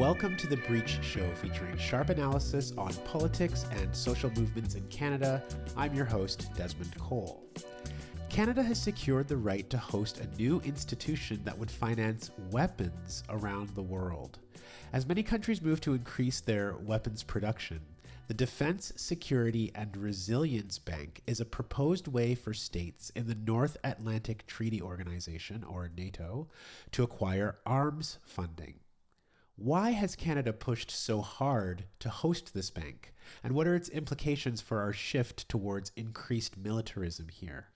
Welcome to The Breach Show, featuring sharp analysis on politics and social movements in Canada. I'm your host, Desmond Cole. Canada has secured the right to host a new institution that would finance weapons around the world. As many countries move to increase their weapons production, the Defense, Security and Resilience Bank is a proposed way for states in the North Atlantic Treaty Organization, or NATO, to acquire arms funding. Why has Canada pushed so hard to host this bank? And what are its implications for our shift towards increased militarism here?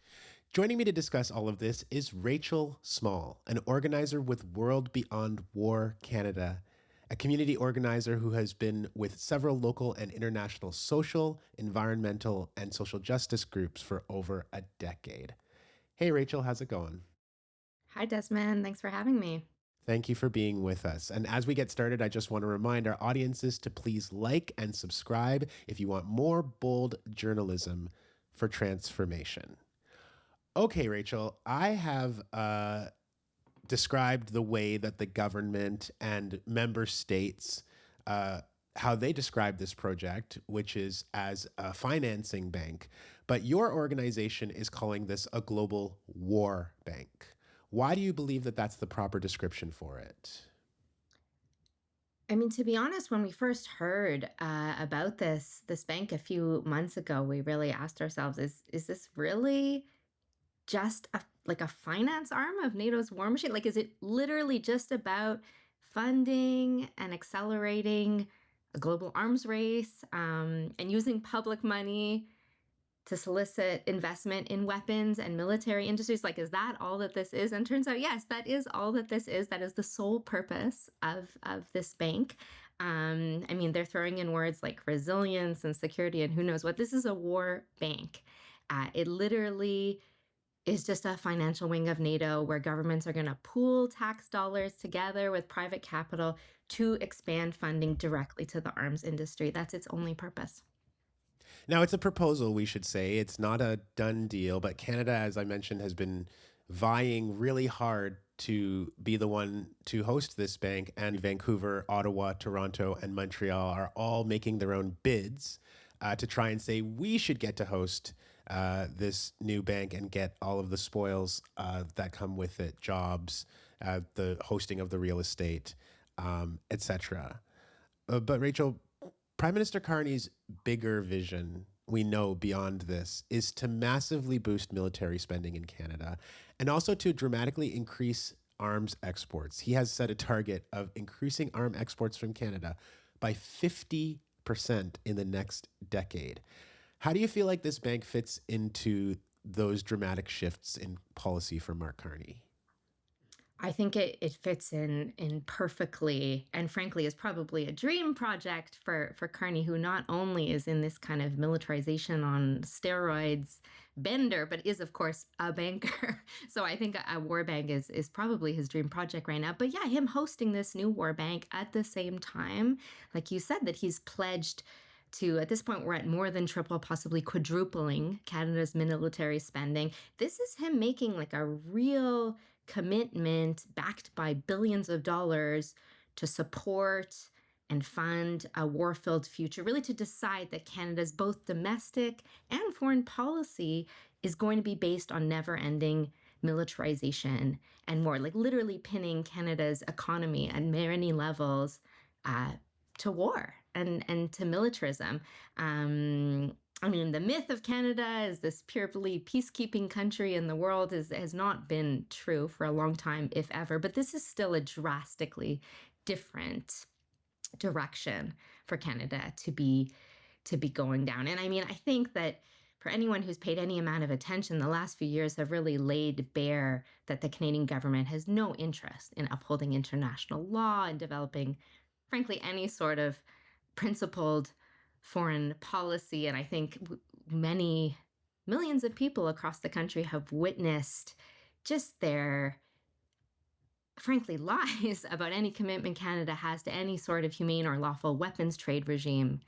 Joining me to discuss all of this is Rachel Small, an organizer with World Beyond War Canada, a community organizer who has been with several local and international social, environmental, and social justice groups for over a decade. Hey, Rachel, how's it going? Hi, Desmond. Thanks for having me. Thank you for being with us. And as we get started, I just want to remind our audiences to please like and subscribe if you want more bold journalism for transformation. Okay, Rachel, I have described the way that the government and member states, how they describe this project, which is as a financing bank. But your organization is calling this a global war bank. Why do you believe that that's the proper description for it? I mean, to be honest, when we first heard about this bank a few months ago, we really asked ourselves, is this really just like a finance arm of NATO's war machine? Like, is it literally just about funding and accelerating a global arms race and using public money to solicit investment in weapons and military industries? Like, is that all that this is? And turns out, yes, that is all that this is. That is the sole purpose of this bank. I mean, they're throwing in words like resilience and security and who knows what. This is a war bank. It literally is just a financial wing of NATO where governments are going to pool tax dollars together with private capital to expand funding directly to the arms industry. That's its only purpose. Now, it's a proposal, we should say. It's not a done deal, but Canada, as I mentioned, has been vying really hard to be the one to host this bank, and Vancouver, Ottawa, Toronto, and Montreal are all making their own bids to try and say we should get to host this new bank and get all of the spoils that come with it, jobs, the hosting of the real estate, etc. But Rachel, Prime Minister Carney's bigger vision, we know beyond this, is to massively boost military spending in Canada and also to dramatically increase arms exports. He has set a target of increasing arms exports from Canada by 50% in the next decade. How do you feel like this bank fits into those dramatic shifts in policy for Mark Carney? I think it fits in perfectly, and frankly is probably a dream project for Carney, who not only is in this kind of militarization on steroids bender, but is of course a banker. So I think a war bank is probably his dream project right now. But yeah, him hosting this new war bank at the same time, like you said, that he's pledged to, at this point, we're at more than triple, possibly quadrupling Canada's military spending. This is him making like a real commitment backed by billions of dollars to support and fund a war-filled future, really to decide that Canada's both domestic and foreign policy is going to be based on never-ending militarization and more, like literally pinning Canada's economy at many levels to war and to militarism. I mean, the myth of Canada as this purely peacekeeping country in the world has not been true for a long time, if ever. But this is still a drastically different direction for Canada to be going down. And I mean, I think that for anyone who's paid any amount of attention, the last few years have really laid bare that the Canadian government has no interest in upholding international law and developing, frankly, any sort of principled foreign policy. And I think many millions of people across the country have witnessed just their, frankly, lies about any commitment Canada has to any sort of humane or lawful weapons trade regime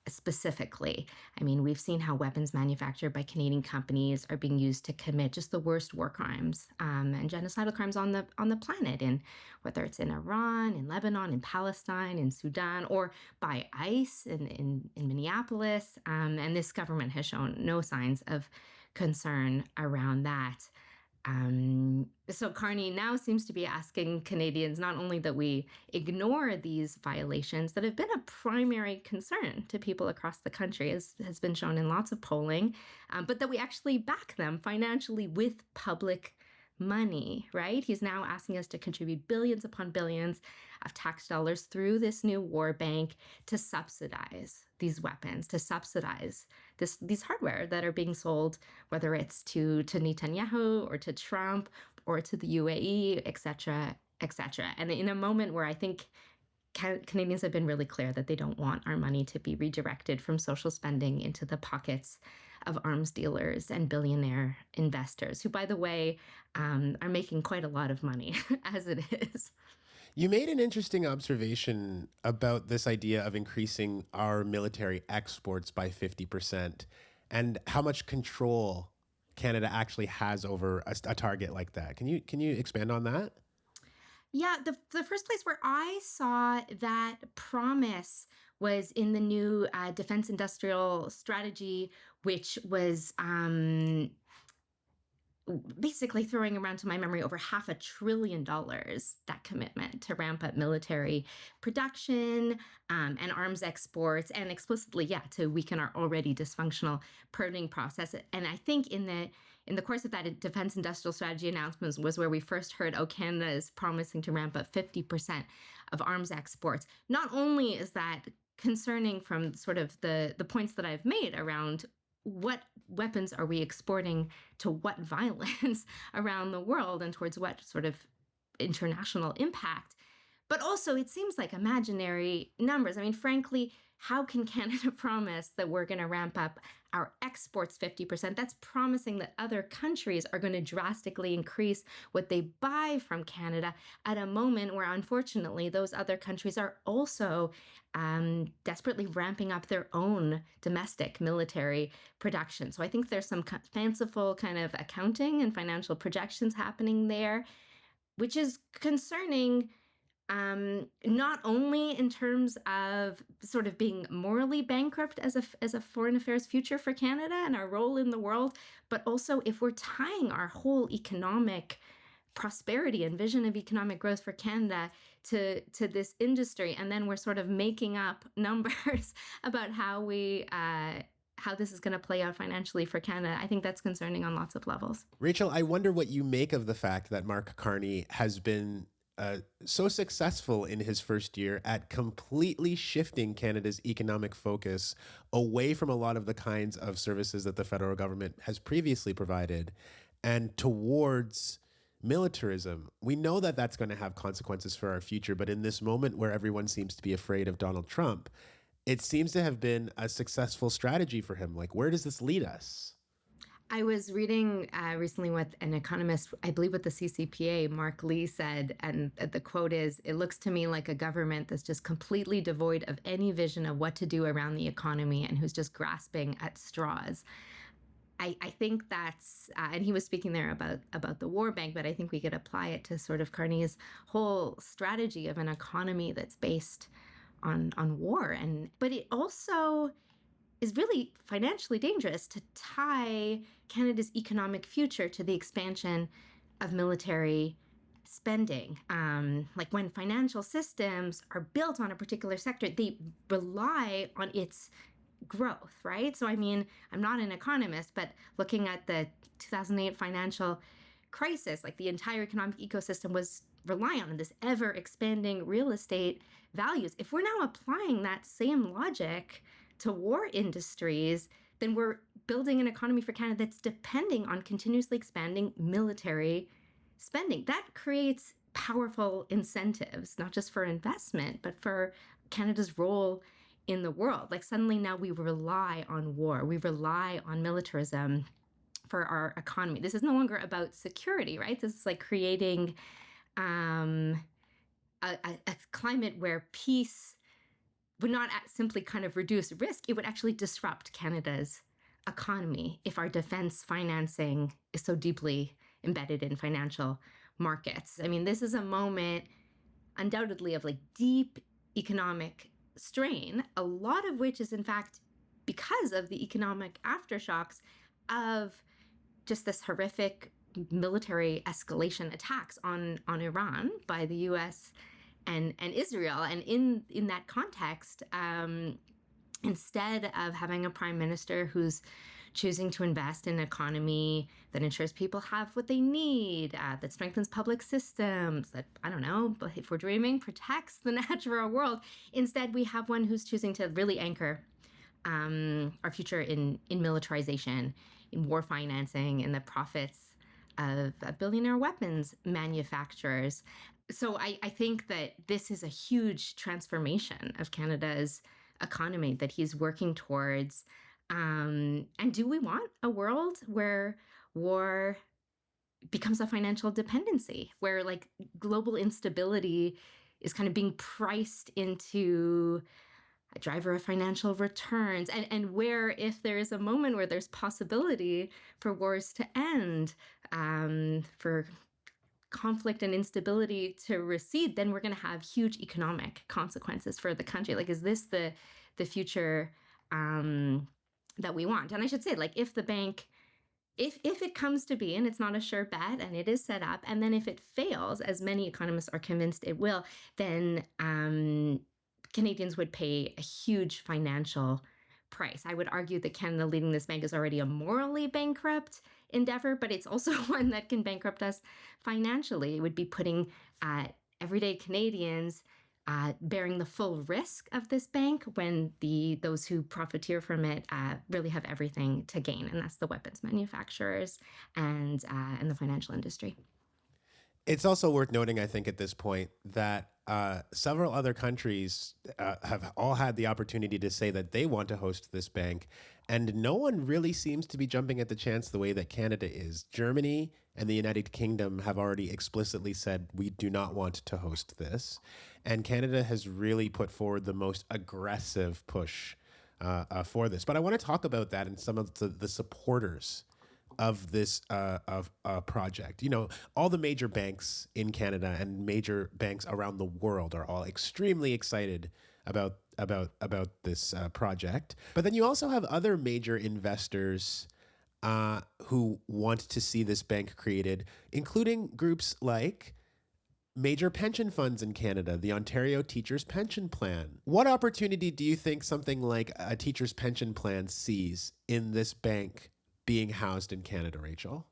specifically. I mean, we've seen how weapons manufactured by Canadian companies are being used to commit just the worst war crimes and genocidal crimes on the planet, and whether it's in Iran, in Lebanon, in Palestine, in Sudan, or by ICE in Minneapolis. And this government has shown no signs of concern around that. So Carney now seems to be asking Canadians not only that we ignore these violations that have been a primary concern to people across the country, as has been shown in lots of polling, but that we actually back them financially with public money, right? He's now asking us to contribute billions upon billions of tax dollars through this new war bank to subsidize these weapons, to subsidize these hardware that are being sold, whether it's to Netanyahu or to Trump or to the UAE, et cetera, et cetera. And in a moment where I think Canadians have been really clear that they don't want our money to be redirected from social spending into the pockets of arms dealers and billionaire investors, who, by the way, are making quite a lot of money as it is. You made an interesting observation about this idea of increasing our military exports by 50% and how much control Canada actually has over a target like that. Can you expand on that? Yeah, the first place where I saw that promise was in the new defense industrial strategy, which was basically throwing around to my memory over $500 billion, that commitment to ramp up military production and arms exports, and explicitly, to weaken our already dysfunctional permitting process. And I think in the course of that defense industrial strategy announcements was where we first heard, Canada is promising to ramp up 50% of arms exports. Not only is that concerning from sort of the points that I've made around what weapons are we exporting to what violence around the world and towards what sort of international impact, but also it seems like imaginary numbers. I mean, frankly, how can Canada promise that we're going to ramp up our exports 50%? That's promising that other countries are going to drastically increase what they buy from Canada at a moment where, unfortunately, those other countries are also desperately ramping up their own domestic military production. So I think there's some fanciful kind of accounting and financial projections happening there, which is concerning. Not only in terms of sort of being morally bankrupt as a foreign affairs future for Canada and our role in the world, but also if we're tying our whole economic prosperity and vision of economic growth for Canada to this industry, and then we're sort of making up numbers about how this is going to play out financially for Canada. I think that's concerning on lots of levels. Rachel, I wonder what you make of the fact that Mark Carney has been so successful in his first year at completely shifting Canada's economic focus away from a lot of the kinds of services that the federal government has previously provided and towards militarism. We know that that's going to have consequences for our future, but in this moment where everyone seems to be afraid of Donald Trump, it seems to have been a successful strategy for him. Like, where does this lead us? I was reading recently what an economist, I believe with the CCPA, Mark Lee, said, and the quote is, "It looks to me like a government that's just completely devoid of any vision of what to do around the economy and who's just grasping at straws." I think that's, and he was speaking there about the war bank, but I think we could apply it to sort of Carney's whole strategy of an economy that's based on war. But it also is really financially dangerous to tie Canada's economic future to the expansion of military spending. Like when financial systems are built on a particular sector, they rely on its growth, right? So, I mean, I'm not an economist, but looking at the 2008 financial crisis, like the entire economic ecosystem was reliant on this ever expanding real estate values. If we're now applying that same logic to war industries, then we're building an economy for Canada that's depending on continuously expanding military spending. That creates powerful incentives, not just for investment, but for Canada's role in the world. Like suddenly now we rely on war, we rely on militarism for our economy. This is no longer about security, right? This is like creating a climate where peace would not simply kind of reduce risk, it would actually disrupt Canada's economy if our defense financing is so deeply embedded in financial markets. I mean, this is a moment undoubtedly of like deep economic strain, a lot of which is in fact because of the economic aftershocks of just this horrific military escalation attacks on Iran by the US and Israel. And in that context, instead of having a prime minister who's choosing to invest in an economy that ensures people have what they need, that strengthens public systems, that, I don't know, but if we're dreaming, protects the natural world, instead we have one who's choosing to really anchor our future in militarization, in war financing, in the profits of billionaire weapons manufacturers. So I think that this is a huge transformation of Canada's economy that he's working towards. And do we want a world where war becomes a financial dependency, where like global instability is kind of being priced into a driver of financial returns, and where if there is a moment where there's possibility for wars to end, for conflict and instability to recede, then we're going to have huge economic consequences for the country. Like, is this the future that we want? And I should say, like, if the bank, if it comes to be, and it's not a sure bet, and it is set up, and then if it fails, as many economists are convinced it will, then Canadians would pay a huge financial price. I would argue that Canada leading this bank is already a morally bankrupt endeavor, but it's also one that can bankrupt us financially. It would be putting everyday Canadians bearing the full risk of this bank when those who profiteer from it really have everything to gain, and that's the weapons manufacturers and the financial industry. It's also worth noting, I think, at this point that several other countries have all had the opportunity to say that they want to host this bank, and no one really seems to be jumping at the chance the way that Canada is. Germany and the United Kingdom have already explicitly said, we do not want to host this. And Canada has really put forward the most aggressive push for this. But I want to talk about that and some of the supporters of this project. You know, all the major banks in Canada and major banks around the world are all extremely excited about this project. But then you also have other major investors who want to see this bank created, including groups like major pension funds in Canada, the Ontario Teachers Pension Plan. What opportunity do you think something like a teacher's pension plan sees in this bank being housed in Canada, Rachel?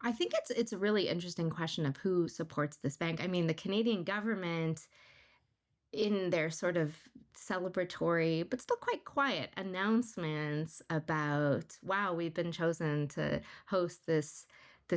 I think it's a really interesting question of who supports this bank. I mean, the Canadian government, in their sort of celebratory but still quite quiet announcements about, wow, we've been chosen to host this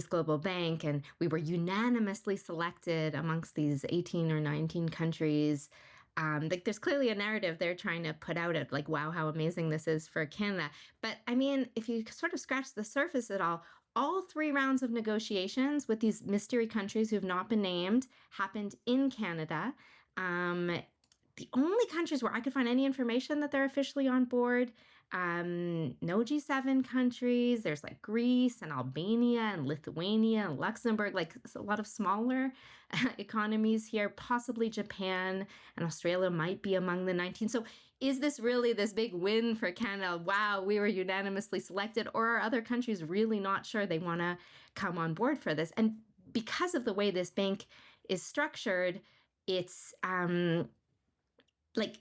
global bank, and we were unanimously selected amongst these 18 or 19 countries. Like, there's clearly a narrative they're trying to put out of like, wow, how amazing this is for Canada. But I mean, if you sort of scratch the surface at all 3 rounds of negotiations with these mystery countries who've not been named happened in Canada. The only countries where I could find any information that they're officially on board, no G7 countries. There's like Greece and Albania and Lithuania and Luxembourg, like a lot of smaller economies here. Possibly Japan and Australia might be among the 19. So is this really this big win for Canada? Wow, we were unanimously selected. Or are other countries really not sure they want to come on board for this? And because of the way this bank is structured, it's like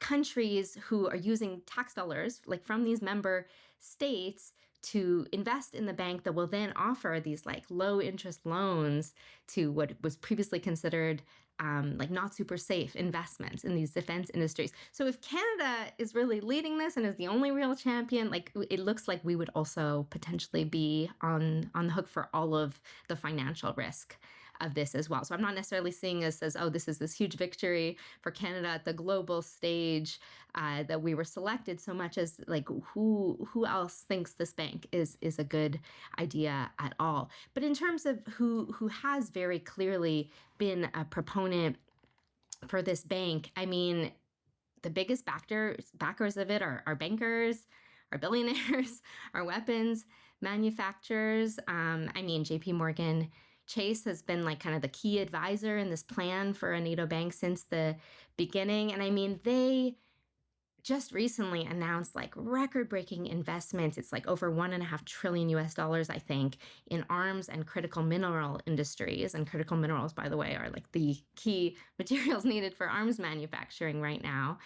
countries who are using tax dollars, like from these member states, to invest in the bank that will then offer these like low interest loans to what was previously considered like not super safe investments in these defense industries. So if Canada is really leading this and is the only real champion, like, it looks like we would also potentially be on the hook for all of the financial risk of this as well. So I'm not necessarily seeing this as, oh, this is this huge victory for Canada at the global stage that we were selected, so much as like who else thinks this bank is a good idea at all. But in terms of who has very clearly been a proponent for this bank, I mean, the biggest backers of it are bankers, are billionaires, are weapons manufacturers. I mean, JP Morgan Chase has been like kind of the key advisor in this plan for a NATO bank since the beginning. And I mean, they just recently announced like record-breaking investments. It's like over $1.5 trillion US, I think, in arms and critical mineral industries. And critical minerals, by the way, are like the key materials needed for arms manufacturing right now.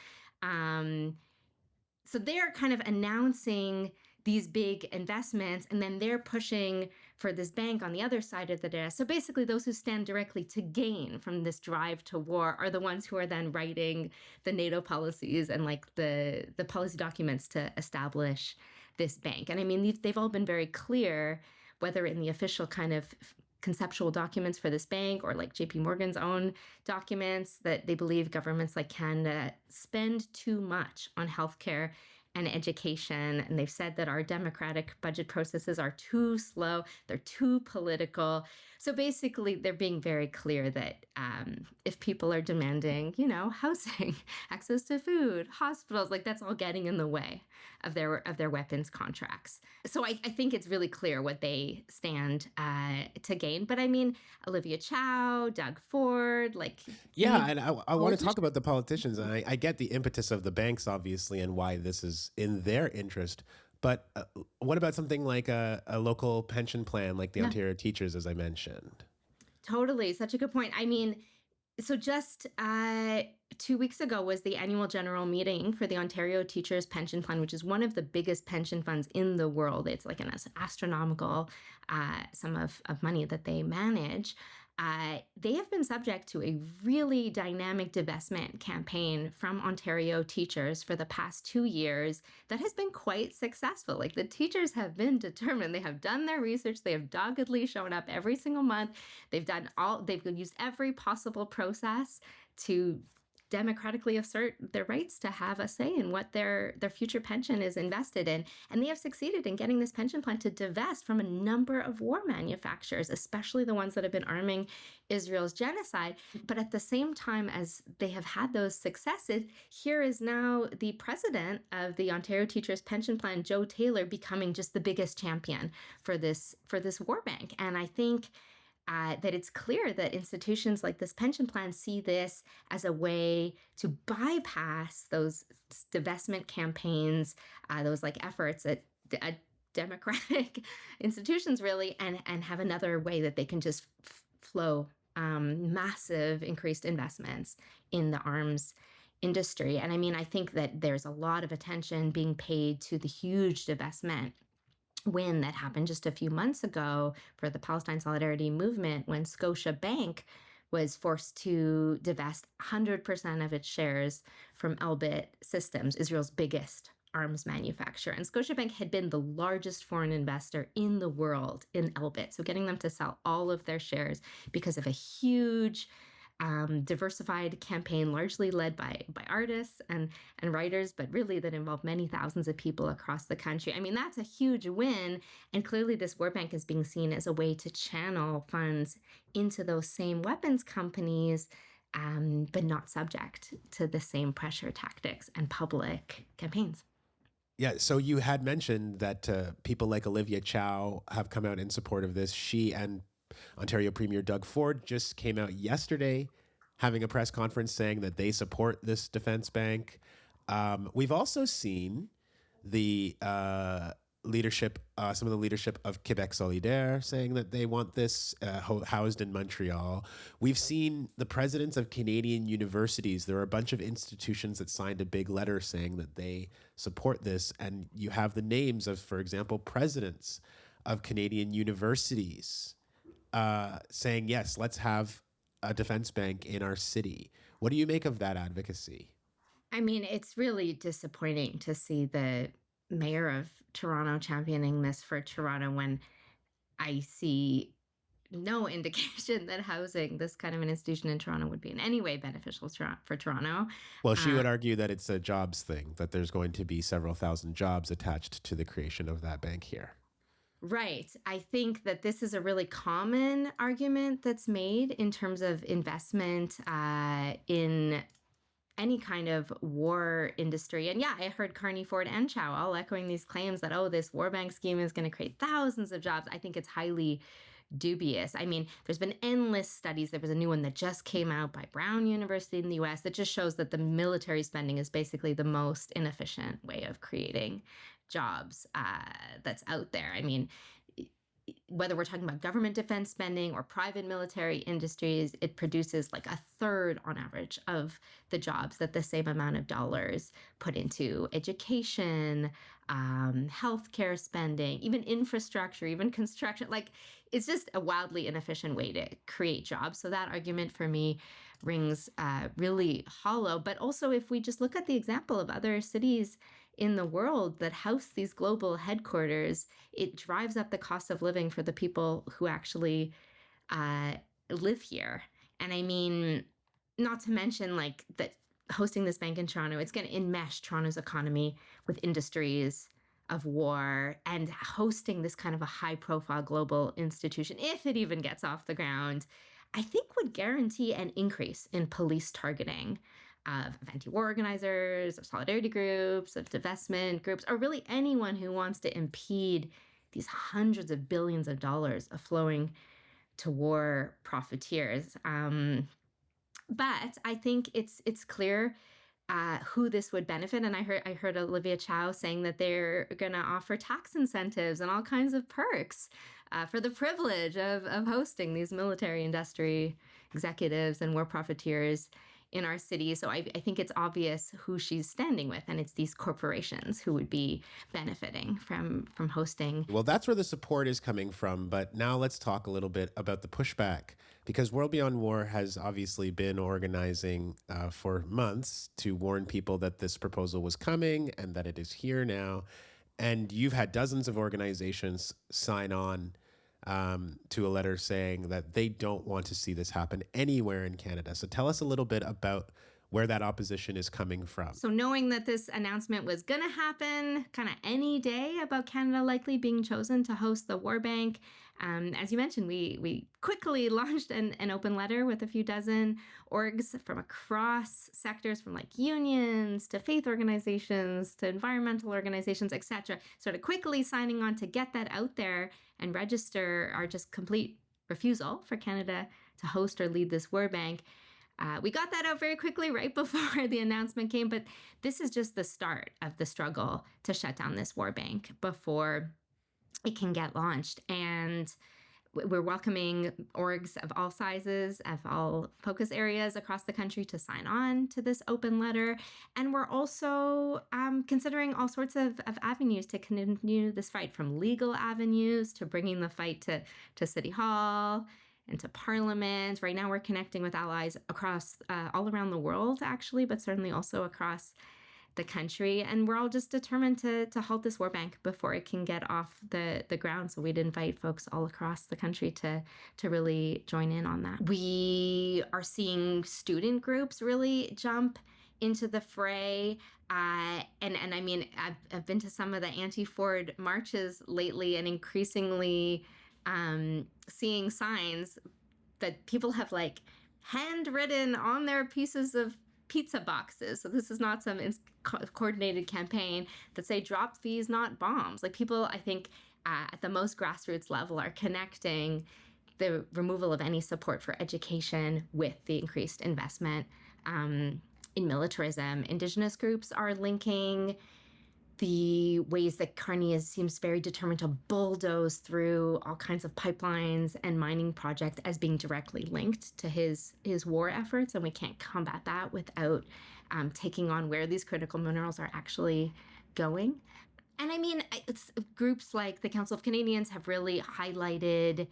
So they're kind of announcing these big investments, and then they're pushing for this bank on the other side of the desk. So basically, those who stand directly to gain from this drive to war are the ones who are then writing the NATO policies and like the policy documents to establish this bank. And I mean, they've all been very clear, whether in the official kind of conceptual documents for this bank or like JP Morgan's own documents, that they believe governments like Canada spend too much on healthcare and education. And they've said that our democratic budget processes are too slow, they're too political. So basically, they're being very clear that if people are demanding, housing, access to food, hospitals, like that's all getting in the way of their weapons contracts. So I think it's really clear what they stand to gain. But I mean, Olivia Chow, Doug Ford, like and I want to talk about the politicians, and I get the impetus of the banks, obviously, and why this is in their interest. But what about something like a local pension plan like the Ontario Teachers, as I mentioned? Totally. Such a good point. I mean, so just 2 weeks ago was the annual general meeting for the Ontario Teachers Pension Plan, which is one of the biggest pension funds in the world. It's like an astronomical sum of money that they manage. They have been subject to a really dynamic divestment campaign from Ontario teachers for the past 2 years that has been quite successful. Like the teachers have been determined. They have done their research. They have doggedly shown up every single month. They've used every possible process to democratically assert their rights to have a say in what their future pension is invested in. And they have succeeded in getting this pension plan to divest from a number of war manufacturers, especially the ones that have been arming Israel's genocide. But at the same time as they have had those successes, here is now the president of the Ontario Teachers Pension Plan, Joe Taylor, becoming just the biggest champion for this war bank. And I think that it's clear that institutions like this pension plan see this as a way to bypass those divestment campaigns, those like efforts at democratic institutions, really, and have another way that they can just flow massive increased investments in the arms industry. And I mean, I think that there's a lot of attention being paid to the huge divestment win that happened just a few months ago for the Palestine Solidarity Movement, when Scotiabank was forced to divest 100% of its shares from Elbit Systems, Israel's biggest arms manufacturer. And Scotiabank had been the largest foreign investor in the world in Elbit. So getting them to sell all of their shares because of a huge diversified campaign, largely led by artists and writers, but really that involved many thousands of people across the country. I mean, that's a huge win. And clearly this war bank is being seen as a way to channel funds into those same weapons companies, but not subject to the same pressure tactics and public campaigns. Yeah, so you had mentioned that people like Olivia Chow have come out in support of this. She and Ontario Premier Doug Ford just came out yesterday having a press conference saying that they support this defense bank. We've also seen the leadership, some of the leadership of Quebec Solidaire saying that they want this housed in Montreal. We've seen the presidents of Canadian universities. There are a bunch of institutions that signed a big letter saying that they support this. And you have the names of, for example, presidents of Canadian universities saying, yes, let's have a defense bank in our city. What do you make of that advocacy? I mean, it's really disappointing to see the mayor of Toronto championing this for Toronto when I see no indication that housing this kind of an institution in Toronto would be in any way beneficial for Toronto. Well, she would argue that it's a jobs thing, that there's going to be several thousand jobs attached to the creation of that bank here. Right. I think that this is a really common argument that's made in terms of investment in any kind of war industry. And yeah, I heard Carney, Ford, and Chow all echoing these claims that, oh, this war bank scheme is going to create thousands of jobs. I think it's highly dubious. I mean, there's been endless studies. There was a new one that just came out by Brown University in the US that just shows that the military spending is basically the most inefficient way of creating jobs that's out there. I mean, whether we're talking about government defense spending or private military industries, it produces like a third on average of the jobs that the same amount of dollars put into education, healthcare spending, even infrastructure, even construction. Like, it's just a wildly inefficient way to create jobs. So that argument for me rings really hollow. But also, if we just look at the example of other cities in the world that house these global headquarters, it drives up the cost of living for the people who actually live here. And I mean, not to mention like that hosting this bank in Toronto, it's going to enmesh Toronto's economy with industries of war, and hosting this kind of a high profile global institution, if it even gets off the ground, I think would guarantee an increase in police targeting of anti-war organizers, of solidarity groups, of divestment groups, or really anyone who wants to impede these hundreds of billions of dollars of flowing to war profiteers. But I think it's clear who this would benefit. And I heard Olivia Chow saying that they're going to offer tax incentives and all kinds of perks for the privilege of hosting these military industry executives and war profiteers in our city. So I think it's obvious who she's standing with, and it's these corporations who would be benefiting from hosting. Well, that's where the support is coming from. But now let's talk a little bit about the pushback, because World Beyond War has obviously been organizing for months to warn people that this proposal was coming and that it is here now. And you've had dozens of organizations sign on to a letter saying that they don't want to see this happen anywhere in Canada. So tell us a little bit about where that opposition is coming from. So knowing that this announcement was going to happen kind of any day about Canada likely being chosen to host the war bank, as you mentioned, we quickly launched an open letter with a few dozen orgs from across sectors, from like unions to faith organizations to environmental organizations, etc. Sort of quickly signing on to get that out there and register our just complete refusal for Canada to host or lead this war bank. We got that out very quickly right before the announcement came, but this is just the start of the struggle to shut down this war bank before it can get launched. And we're welcoming orgs of all sizes, of all focus areas across the country to sign on to this open letter. And we're also considering all sorts of avenues to continue this fight, from legal avenues to bringing the fight to City Hall and to Parliament. Right now we're connecting with allies across all around the world, actually, but certainly also across the country. And we're all just determined to halt this war bank before it can get off the ground. So we'd invite folks all across the country to really join in on that. We are seeing student groups really jump into the fray. And I mean, I've been to some of the anti-Ford marches lately, and increasingly seeing signs that people have like handwritten on their pieces of pizza boxes. So this is not some coordinated campaign that say drop fees, not bombs. Like, people, I think, at the most grassroots level are connecting the removal of any support for education with the increased investment in militarism. Indigenous groups are linking the ways that Carney seems very determined to bulldoze through all kinds of pipelines and mining projects as being directly linked to his war efforts. And we can't combat that without taking on where these critical minerals are actually going. And I mean, groups like the Council of Canadians have really highlighted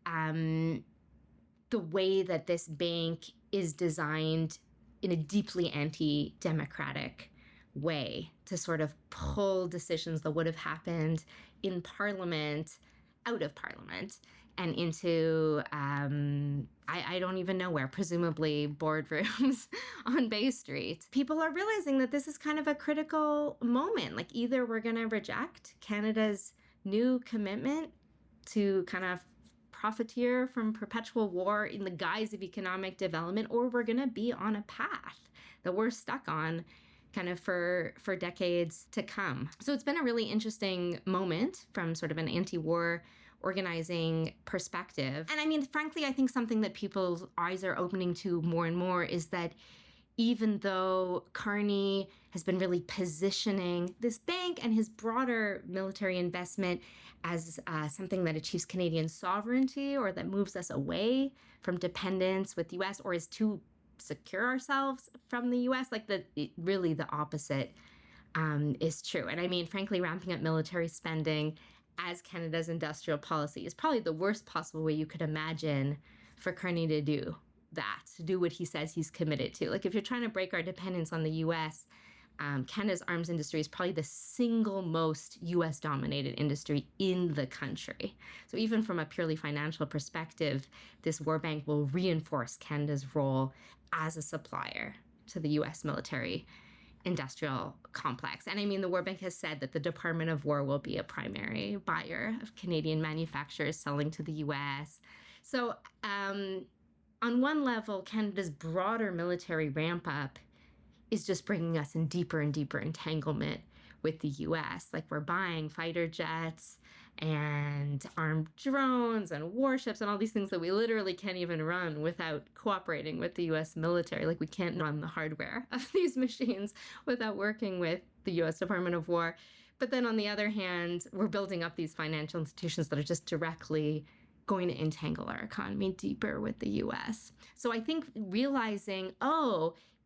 the way that this bank is designed in a deeply anti-democratic way to sort of pull decisions that would have happened in Parliament out of Parliament and into, I don't even know where, presumably boardrooms on Bay Street. People are realizing that this is kind of a critical moment. Like, either we're going to reject Canada's new commitment to kind of profiteer from perpetual war in the guise of economic development, or we're going to be on a path that we're stuck on kind of for decades to come. So it's been a really interesting moment from sort of an anti-war organizing perspective. And I mean, frankly, I think something that people's eyes are opening to more and more is that even though Carney has been really positioning this bank and his broader military investment as something that achieves Canadian sovereignty or that moves us away from dependence with the U.S. or is to secure ourselves from the U.S., really the opposite is true. And I mean, frankly, ramping up military spending as Canada's industrial policy is probably the worst possible way you could imagine for Carney to do that, to do what he says he's committed to. Like, if you're trying to break our dependence on the U.S., Canada's arms industry is probably the single most U.S.-dominated industry in the country. So even from a purely financial perspective, this war bank will reinforce Canada's role as a supplier to the U.S. military industrial complex. And I mean, the War Bank has said that the Department of War will be a primary buyer of Canadian manufacturers selling to the U.S. So on one level, Canada's broader military ramp up is just bringing us in deeper and deeper entanglement with the U.S. Like, we're buying fighter jets and armed drones and warships and all these things that we literally can't even run without cooperating with the U.S. military. Like, we can't run the hardware of these machines without working with the U.S. Department of War. But then on the other hand, we're building up these financial institutions that are just directly going to entangle our economy deeper with the U.S. So I think realizing,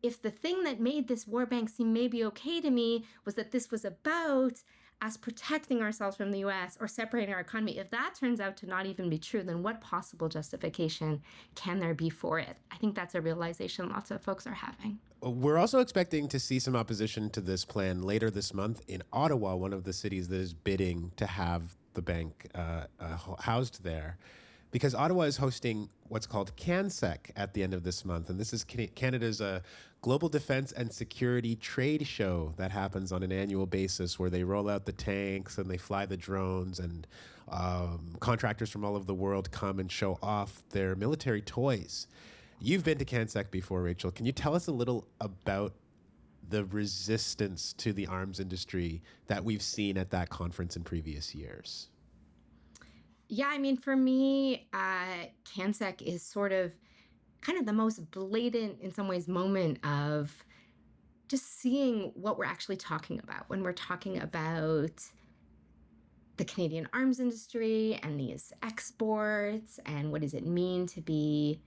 if the thing that made this war bank seem maybe okay to me was that this was about us protecting ourselves from the U.S. or separating our economy, if that turns out to not even be true, then what possible justification can there be for it? I think that's a realization lots of folks are having. We're also expecting to see some opposition to this plan later this month in Ottawa, one of the cities that is bidding to have the bank housed there, because Ottawa is hosting what's called CanSec at the end of this month. And this is Canada's global defense and security trade show that happens on an annual basis, where they roll out the tanks and they fly the drones, and contractors from all over the world come and show off their military toys. You've been to CanSec before, Rachel. Can you tell us a little about the resistance to the arms industry that we've seen at that conference in previous years? Yeah, I mean, for me, CanSec is sort of kind of the most blatant, in some ways, moment of just seeing what we're actually talking about when we're talking about the Canadian arms industry and these exports and what does it mean to be,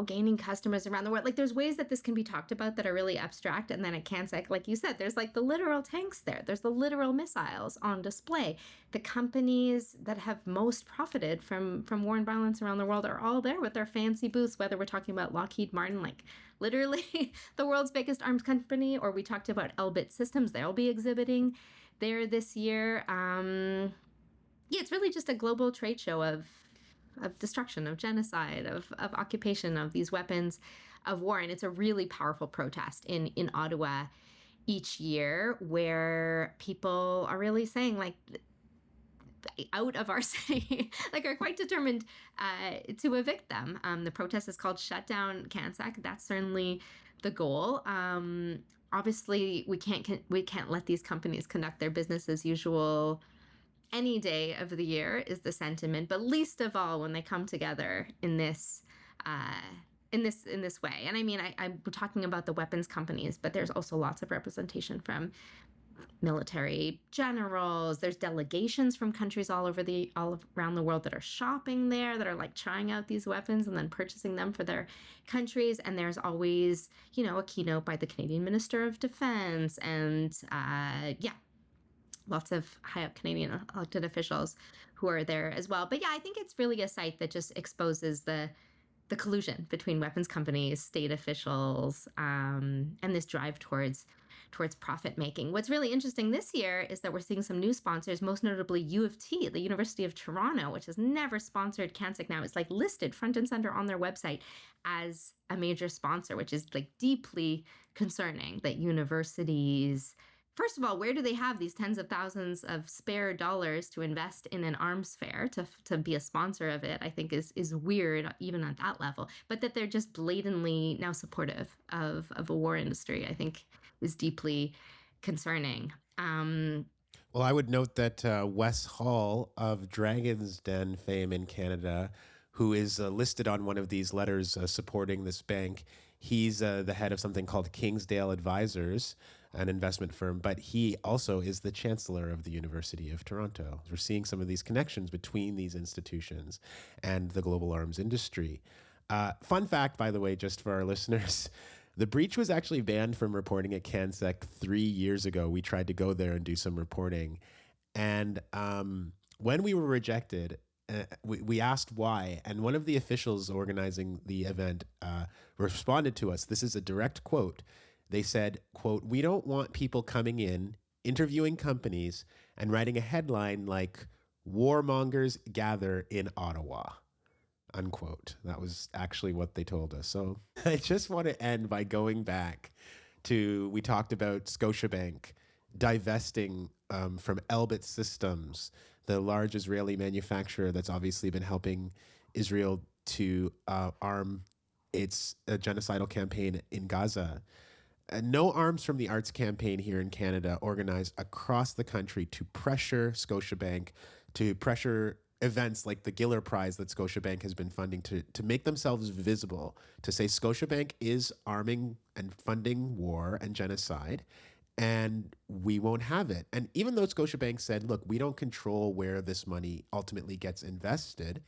gaining customers around the world. Like, there's ways that this can be talked about that are really abstract. And then at CanSec, like you said, there's like the literal tanks there. There's the literal missiles on display. The companies that have most profited from war and violence around the world are all there with their fancy booths, whether we're talking about Lockheed Martin, like literally the world's biggest arms company, or we talked about Elbit Systems. They'll be exhibiting there this year. It's really just a global trade show of destruction, of genocide, of occupation, of these weapons of war. And it's a really powerful protest in Ottawa each year, where people are really saying, like, out of our city, like, are quite determined to evict them. The protest is called Shut Down CanSec. That's certainly the goal. Obviously, we can't let these companies conduct their business as usual any day of the year, is the sentiment, but least of all when they come together in this way. And I mean, I'm talking about the weapons companies, but there's also lots of representation from military generals. There's delegations from countries all around the world that are shopping there, that are like trying out these weapons and then purchasing them for their countries. And there's always, a keynote by the Canadian Minister of Defense, and lots of high-up Canadian elected officials who are there as well. But yeah, I think it's really a site that just exposes the collusion between weapons companies, state officials, and this drive towards profit making. What's really interesting this year is that we're seeing some new sponsors, most notably U of T, the University of Toronto, which has never sponsored CanSec now. It's like listed front and center on their website as a major sponsor, which is like deeply concerning that universities first of all, where do they have these tens of thousands of spare dollars to invest in an arms fair to be a sponsor of it? I think is weird, even at that level. But that they're just blatantly now supportive of a war industry, I think, is deeply concerning. Well, I would note that Wes Hall of Dragon's Den fame in Canada, who is listed on one of these letters supporting this bank, he's the head of something called Kingsdale Advisors, an investment firm, but he also is the chancellor of the University of Toronto. We're seeing some of these connections between these institutions and the global arms industry. Fun fact, by the way, just for our listeners, the breach was actually banned from reporting at CanSec 3 years ago. We tried to go there and do some reporting. And when we were rejected, we asked why. And one of the officials organizing the event responded to us. This is a direct quote. They said, quote, "We don't want people coming in, interviewing companies, and writing a headline like, 'Warmongers gather in Ottawa.'" Unquote. That was actually what they told us. So I just want to end by going back to, we talked about Scotiabank divesting from Elbit Systems, the large Israeli manufacturer that's obviously been helping Israel to arm its genocidal campaign in Gaza. No Arms from the Arts campaign here in Canada organized across the country to pressure Scotiabank, to pressure events like the Giller Prize that Scotiabank has been funding to make themselves visible, to say Scotiabank is arming and funding war and genocide, and we won't have it. And even though Scotiabank said, look, we don't control where this money ultimately gets invested,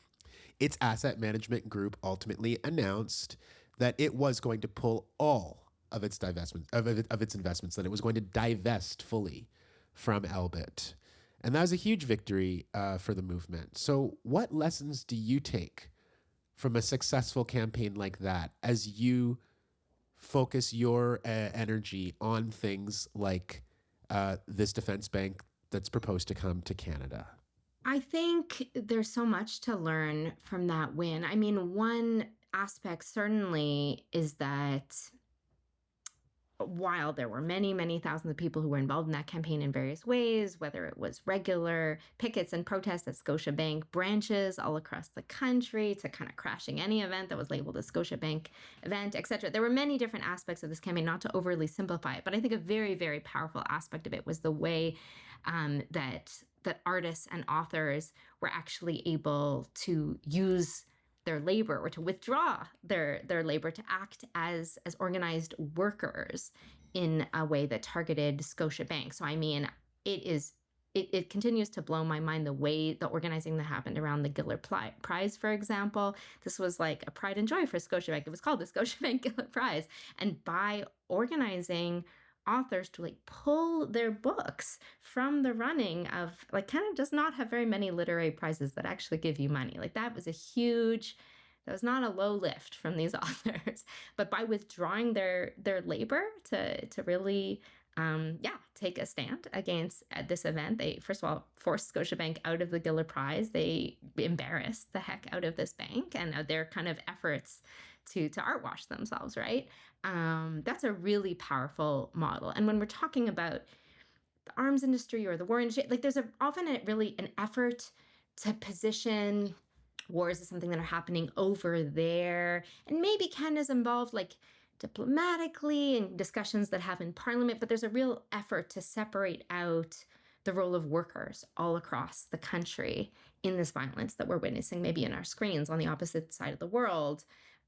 its asset management group ultimately announced that it was going to pull all of its divestment of its investments, that it was going to divest fully from Elbit. And that was a huge victory for the movement. So what lessons do you take from a successful campaign like that as you focus your energy on things like this defense bank that's proposed to come to Canada? I think there's so much to learn from that win. I mean, one aspect certainly is that while there were many, many thousands of people who were involved in that campaign in various ways, whether it was regular pickets and protests at Scotiabank branches all across the country to kind of crashing any event that was labeled a Scotiabank event, etc. There were many different aspects of this campaign, not to overly simplify it, but I think a very, very powerful aspect of it was the way that artists and authors were actually able to use their labor or to withdraw their labor to act as organized workers in a way that targeted Scotiabank. So I mean, it continues to blow my mind the way the organizing that happened around the Giller Prize, for example. This was like a pride and joy for Scotiabank. It was called the Scotiabank Giller Prize. And by organizing authors to like pull their books from the running of, like, Canada does not have very many literary prizes that actually give you money. Like, that was not a low lift from these authors. But by withdrawing their labor to really take a stand against this event, they first of all forced Scotiabank out of the Giller Prize. They embarrassed the heck out of this bank and their kind of efforts to art wash themselves, right? That's a really powerful model. And when we're talking about the arms industry or the war industry, like, there's often an effort to position wars as something that are happening over there. And maybe Canada's involved, like, diplomatically in discussions that have in Parliament, but there's a real effort to separate out the role of workers all across the country in this violence that we're witnessing, maybe in our screens on the opposite side of the world.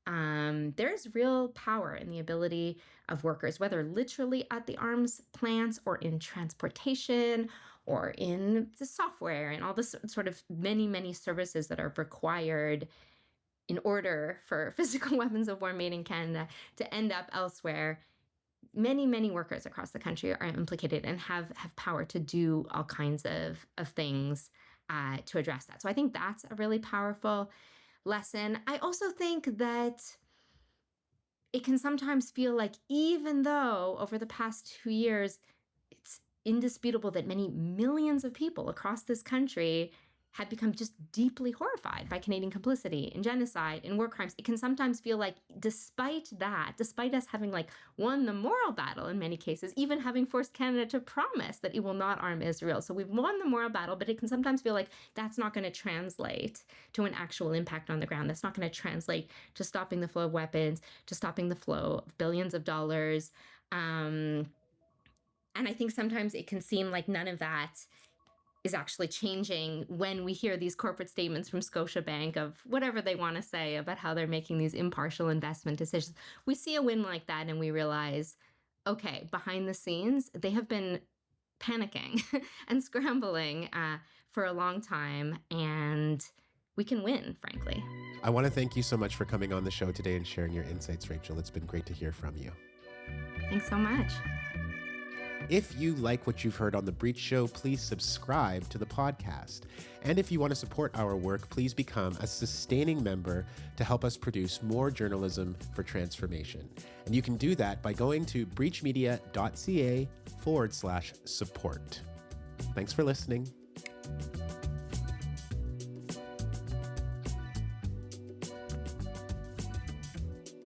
There's real power in the ability of workers, whether literally at the arms plants or in transportation or in the software and all this sort of many, many services that are required in order for physical weapons of war made in Canada to end up elsewhere. Many, many workers across the country are implicated and have power to do all kinds of things to address that. So I think that's a really powerful lesson. I also think that it can sometimes feel like, even though over the past 2 years, it's indisputable that many millions of people across this country had become just deeply horrified by Canadian complicity in genocide, in war crimes. It can sometimes feel like, despite us having like won the moral battle in many cases, even having forced Canada to promise that it will not arm Israel. So we've won the moral battle, but it can sometimes feel like that's not going to translate to an actual impact on the ground. That's not going to translate to stopping the flow of weapons, to stopping the flow of billions of dollars. And I think sometimes it can seem like none of that is actually changing when we hear these corporate statements from Scotiabank of whatever they want to say about how they're making these impartial investment decisions. We see a win like that and we realize, okay, behind the scenes, they have been panicking and scrambling for a long time, and we can win, frankly. I want to thank you so much for coming on the show today and sharing your insights, Rachel. It's been great to hear from you. Thanks so much. If you like what you've heard on The Breach Show, please subscribe to the podcast. And if you want to support our work, please become a sustaining member to help us produce more journalism for transformation. And you can do that by going to breachmedia.ca/support. Thanks for listening.